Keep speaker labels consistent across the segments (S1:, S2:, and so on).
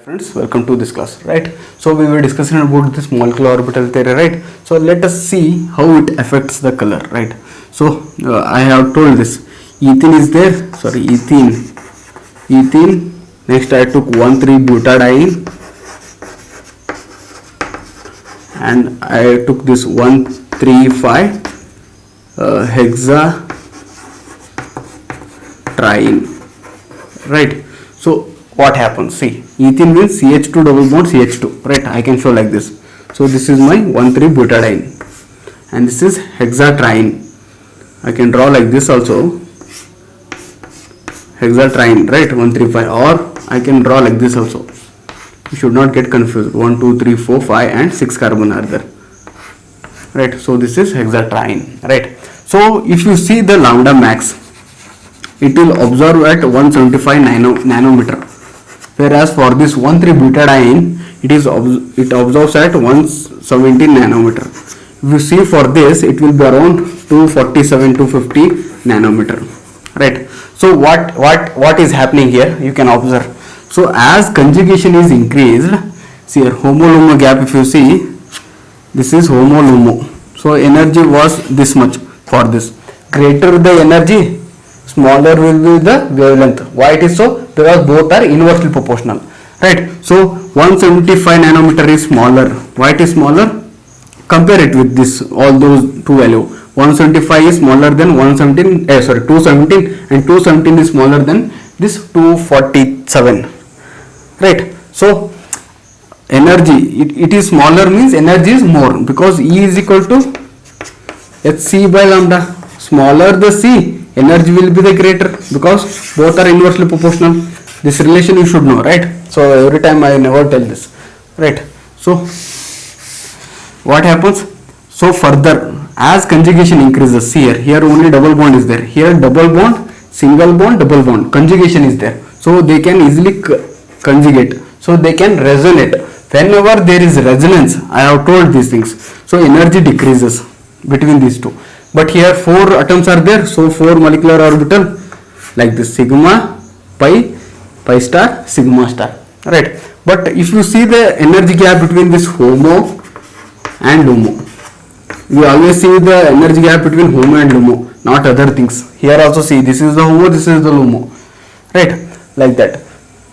S1: Friends, welcome to this class, right? So we were discussing about this molecular orbital theory, right? So let us see how it affects the color, right? So I have told this ethene is there, sorry, ethene. Next I took 1,3-butadiene and I took this 1,3,5 hexatriene, right? So what happens? See, ethene means CH2 double bond CH2, right? I can show like this. So this is my 1,3-butadiene and this is hexatriene. I can draw like this also, hexatriene, right? 1,3,5, or I can draw like this also. You should not get confused. 1, 2, 3, 4, 5 and 6 carbon are there, right? So this is hexatriene, right? So if you see the lambda max, it will observe at 175 nanometer, whereas for this 1,3-butadiene it observes at 117 nanometer. If you see for this, it will be around 247 250 nanometer, right? So what is happening here, you can observe. So as conjugation is increased, see here, homo-LUMO gap, if you see, this is homo-LUMO. So energy was this much for this. Greater the energy, smaller will be the wavelength. Why it is so? Because both are inversely proportional, right? So 175 nanometer is smaller. Why it is smaller? Compare it with this, all those two value. 175 is smaller than 217, and 217 is smaller than this 247, right? So energy, it is smaller means energy is more, because E is equal to hc by lambda. Smaller the c, energy will be the greater, because both are inversely proportional. This relation you should know, right? So every time I never tell this, right? So what happens? So further, as conjugation increases, see here only double bond is there, here double bond, single bond, double bond, conjugation is there, so they can easily conjugate, so they can resonate. Whenever there is resonance, I have told these things, so energy decreases between these two. But here 4 atoms are there, so 4 molecular orbital like this, sigma, pi, pi star, sigma star, right? But if you see the energy gap between this HOMO and LUMO, we always see the energy gap between HOMO and LUMO, not other things. Here also see, this is the HOMO, this is the LUMO, right? Like that.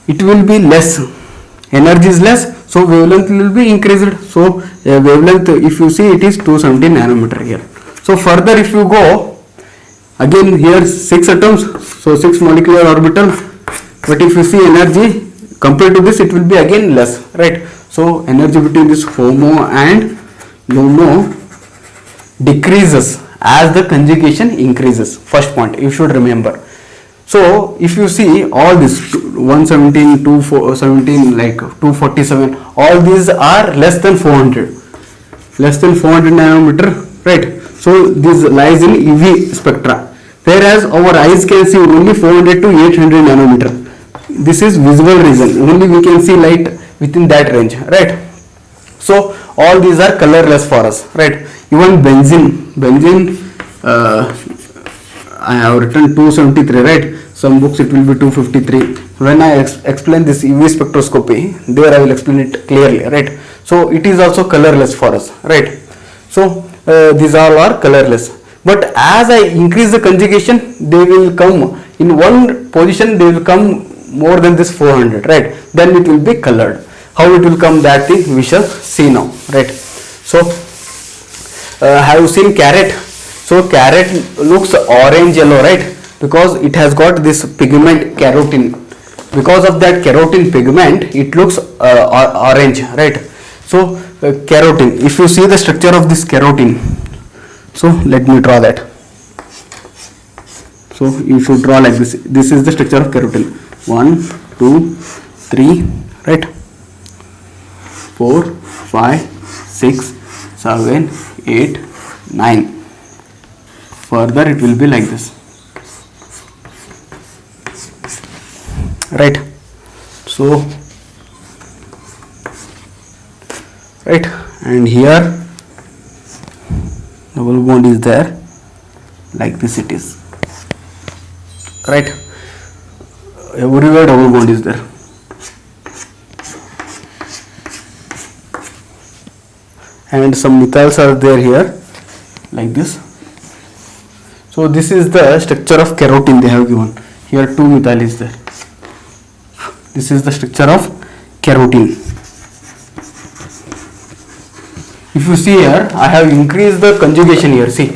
S1: It will be less, energy is less, so wavelength will be increased. So wavelength, if you see, it is 217 nanometer here. So further if you go, again here 6 atoms, so 6 molecular orbitals, but if you see energy compared to this, it will be again less, right? So energy between this HOMO and LUMO decreases as the conjugation increases. First point you should remember. So if you see all this 117, 217, like 247, all these are less than 400 nanometer, right? So this lies in UV spectra, whereas our eyes can see only 400 to 800 nanometer. This is visible region, only we can see light within that range, right? So all these are colorless for us, right? Even benzene, I have written 273, right? Some books it will be 253. When I explain this UV spectroscopy, there I will explain it clearly, right? So it is also colorless for us, right? So these all are colorless. But as I increase the conjugation, they will come in one position, they will come more than this 400, right? Then it will be colored. How it will come, that thing we shall see now, right? So have you seen carrot? So carrot looks orange yellow, right? Because it has got this pigment carotene. Because of that carotene pigment, it looks orange, right? So carotene, if you see the structure of this carotene, so let me draw that. So you should draw like this. This is the structure of carotene. 1, 2, 3, right? 4, 5, 6, 7, 8, 9. Further it will be like this, right? So right, and here double bond is there, like this it is, right? Everywhere double bond is there. and some methyls are there here like this. So this is the structure of carotene they have given. Here 2 methyl is there. This is the structure of carotene. If you see here, I have increased the conjugation here. See,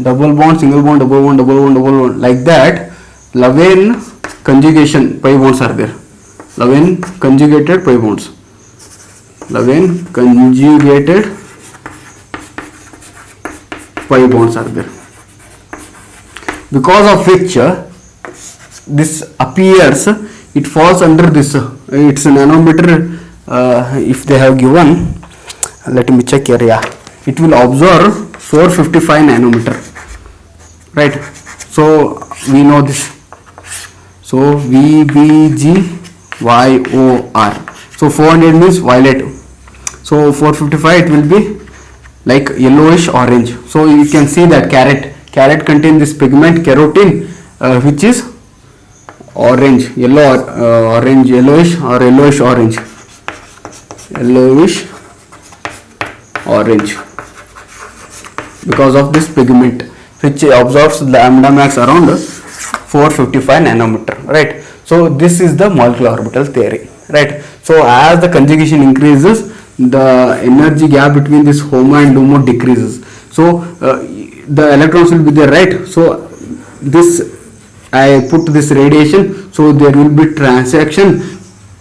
S1: double bond, single bond, double bond, double bond, double bond, like that. 11 conjugation pi bonds are there. 11 conjugated pi bonds. 11 conjugated pi bonds are there. Because of which this appears, it falls under this. It's a nanometer. If they have given, let me check here. Yeah, it will absorb 455 nanometer. Right. So we know this. So VBGYOR. So 400 means violet. So 455 it will be like yellowish orange. So you can see that carrot contains this pigment carotene, which is orange, yellow, orange, yellowish or yellowish orange. Yellowish orange because of this pigment which absorbs lambda max around 455 nanometer, right? So this is the molecular orbital theory, right? So as the conjugation increases, the energy gap between this HOMO and LUMO decreases. So the electrons will be there, right? So this, I put this radiation, so there will be transaction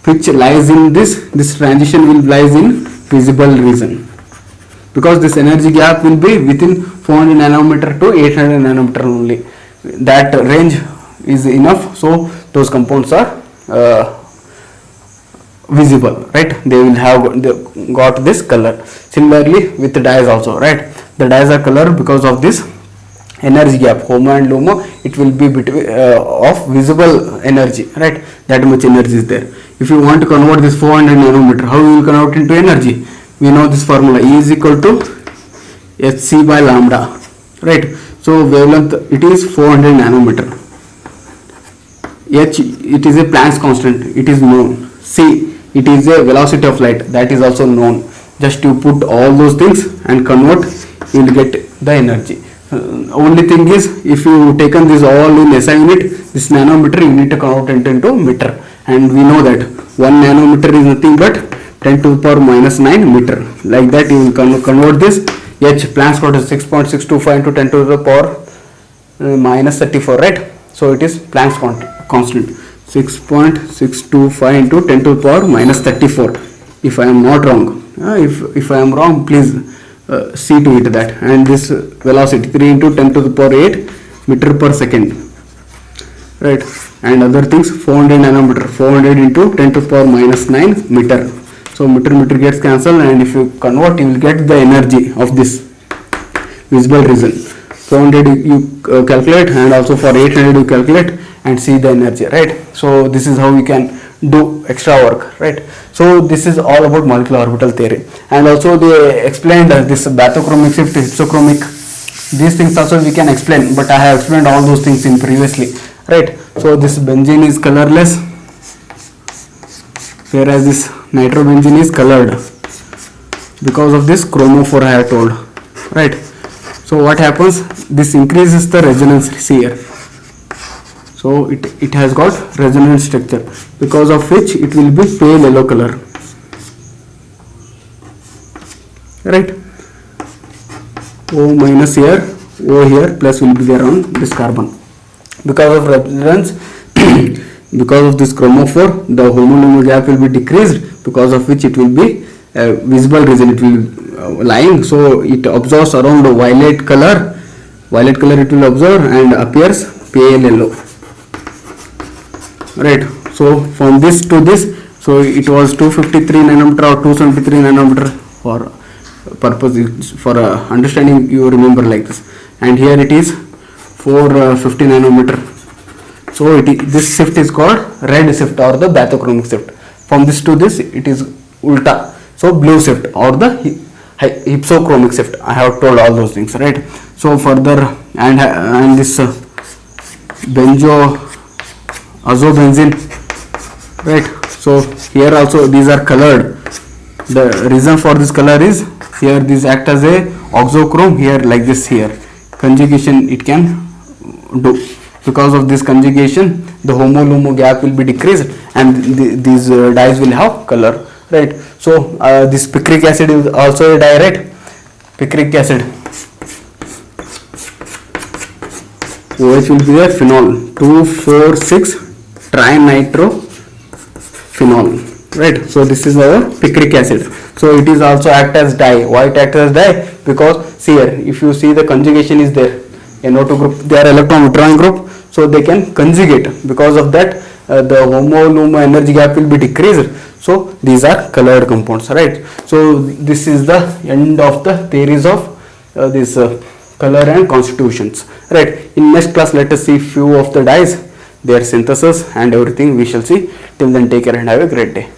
S1: which lies in this transition will lies in visible region, because this energy gap will be within 400 nanometer to 800 nanometer only. That range is enough, so those compounds are visible, right? They will have got this color. Similarly with the dyes also, right? The dyes are colored because of this energy gap, HOMO and LUMO. It will be between of visible energy, right? That much energy is there. If you want to convert this 400 nanometer, how you will convert into energy? We know this formula, E is equal to Hc by lambda, right? So wavelength, it is 400 nanometer. H, it is a Planck's constant, it is known. C, it is a velocity of light, that is also known. Just you put all those things and convert, you will get the energy. Only thing is, if you taken this all in SI unit, this nanometer you need to convert it into meter, and we know that 1 nanometer is nothing but 10 to the power minus 9 meter. Like that you will convert this. H, Planck's constant is 6.625 into 10 to the power minus 34, right? So it is Planck's constant 6.625 into 10 to the power minus 34. If I am not wrong, if I am wrong, please see to it that. And this velocity 3 into 10 to the power 8 meter per second, right? And other things, 400 nanometer, 400 into 10 to the power minus 9 meter. So meter gets cancelled, and if you convert, you will get the energy of this visible region. 400 you calculate, and also for 800 you calculate and see the energy, right? So this is how we can do extra work, right? So this is all about molecular orbital theory. And also they explained this bathochromic shift, hypsochromic, these things also we can explain, but I have explained all those things in previously, right? So this benzene is colorless, whereas this nitrobenzene is colored because of this chromophore I have told, right? So what happens, this increases the resonance here. So it has got resonance structure, because of which it will be pale yellow color, right? O minus here, O here, plus will be there on this carbon. Because of resonance, because of this chromophore, the HOMO-LUMO gap will be decreased, because of which it will be visible region, it will lying, so it absorbs around a violet color it will absorb and appears pale yellow, right? So from this to this, so it was 253 nanometer or 273 nanometer for purpose, for understanding you remember like this, and here it is 450 nanometer. So this shift is called red shift or the bathochromic shift. From this to this it is ulta, so blue shift or the hypsochromic shift. I have told all those things, right? So further, and this azobenzene, right? So here also these are colored The reason for this color is here this act as a oxochrome, here like this, here conjugation it can do. Because of this conjugation the homo-lumo gap will be decreased and these dyes will have color, right? So this picric acid is also a dye, right? Picric acid, OH will be a phenol, 2,4,6 trinitrophenol, right? So this is our picric acid. So it is also act as dye. Why it acts as dye? Because see here, if you see the conjugation is there, NO2 group, they are electron withdrawing group, so they can conjugate. Because of that the homo-lumo energy gap will be decreased. So these are colored compounds, right? So this is the end of the theories of this color and constitutions, right? In next class let us see few of the dyes, their synthesis and everything we shall see. Till then take care and have a great day.